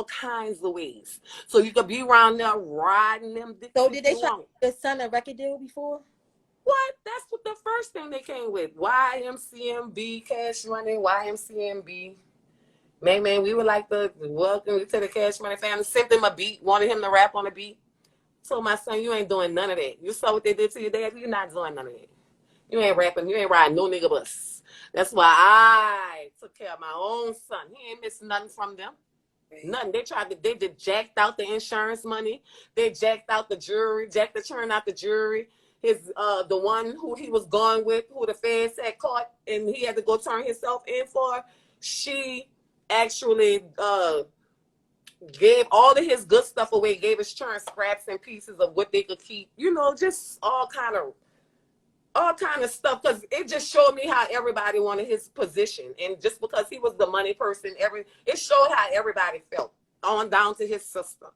kinds of ways. So you could be around there riding them dicks. So did they try to get his son a record deal before? What? That's what the first thing they came with. YMCMB, Cash Money, YMCMB. Man, we would like to welcome you to the Cash Money family. Sent him a beat, wanted him to rap on a beat. Told my son, you ain't doing none of that. You saw what they did to your dad, you're not doing none of that. You ain't rapping, you ain't riding no nigga bus. That's why I took care of my own son. He ain't missing nothing from them. Nothing. They just jacked out the insurance money. They jacked out the jury, turned out the jury. His the one who he was going with, who the feds had caught and he had to go turn himself in for, she actually gave all of his good stuff away, gave his churn scraps and pieces of what they could keep, just all kind of stuff, because it just showed me how everybody wanted his position. And just because he was the money person, it showed how everybody felt, on down to his sister.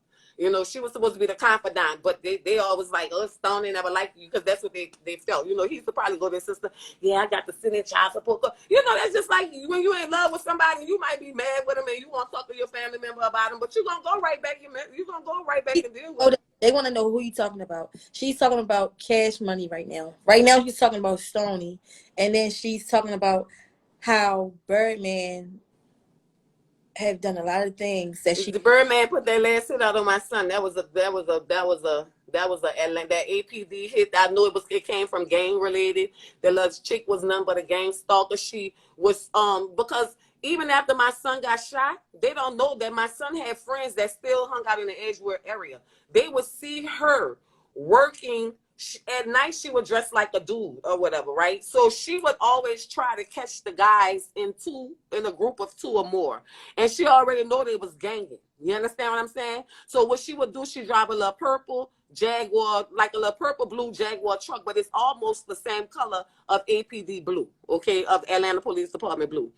She was supposed to be the confidant, but they always like, oh, Stone, they never liked you, because that's what they felt. He used to probably go to his sister, yeah, I got to sit in child support. That's just like when you in love with somebody, you might be mad with them and you want to talk to your family member about them, but you're going to go right back. You're going to go right back and deal with them. They want to know who you talking about. She's talking about Cash Money right now. Right now, she's talking about Stoney, and then she's talking about how Birdman have done a lot of things that the Birdman put that last hit out on my son. That APD hit. I knew it came from gang related. The little chick was none but a gang stalker. She was because even after my son got shot, they don't know that my son had friends that still hung out in the Edgewood area. They would see her working at night. She would dress like a dude or whatever, right? So she would always try to catch the guys in a group of 2 or more, and she already know they was ganging. You understand what I'm saying? So what she would do, she drive a little purple Jaguar, like a little purple blue Jaguar truck, but it's almost the same color of APD blue, okay, of Atlanta Police Department blue.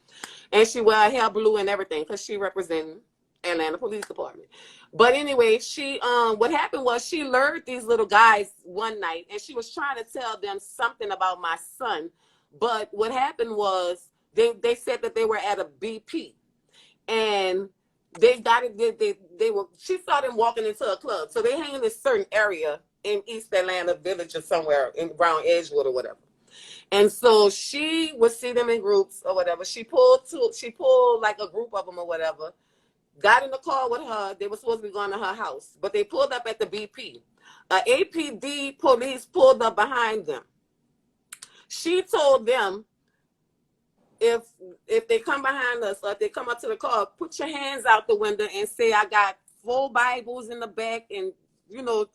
And she wear her hair blue and everything because she representing Atlanta Police Department. But anyway, she what happened was she lured these little guys one night and she was trying to tell them something about my son. But what happened was they said that they were at a BP and they got it. She saw them walking into a club. So they hang in this certain area in East Atlanta Village or somewhere around Edgewood or whatever. And so she would see them in groups or whatever. She pulled like a group of them or whatever. Got in the car with her. They were supposed to be going to her house, but they pulled up at the BP. APD police pulled up behind them. She told them, if they come behind us or if they come up to the car, put your hands out the window and say, I got 4 Bibles in the back and,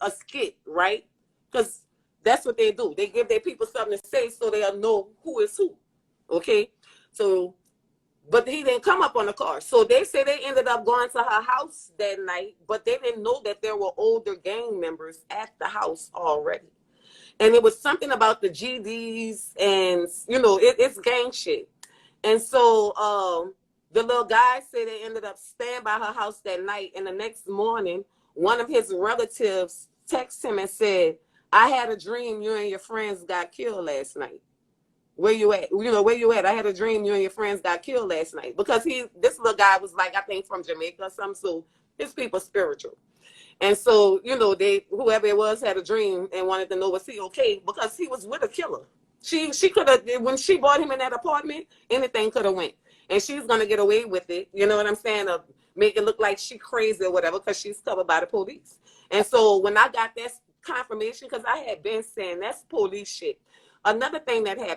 a skit, right? Because that's what they do. They give their people something to say so they'll know who is who, okay? So, but he didn't come up on the car. So they say they ended up going to her house that night, but they didn't know that there were older gang members at the house already. And it was something about the GDs and, it's gang shit. And so the little guy said they ended up staying by her house that night. And the next morning, one of his relatives texted him and said, I had a dream you and your friends got killed last night. Where you at? Where you at? I had a dream you and your friends got killed last night. Because this little guy was like, I think from Jamaica or something. So his people spiritual. And so, whoever it was had a dream and wanted to know, was he okay? Because he was with a killer. She could have, when she brought him in that apartment, anything could have went. And she's going to get away with it. You know what I'm saying? Of make it look like she crazy or whatever because she's covered by the police. And so when I got that confirmation, because I had been saying that's police shit. Another thing that happened.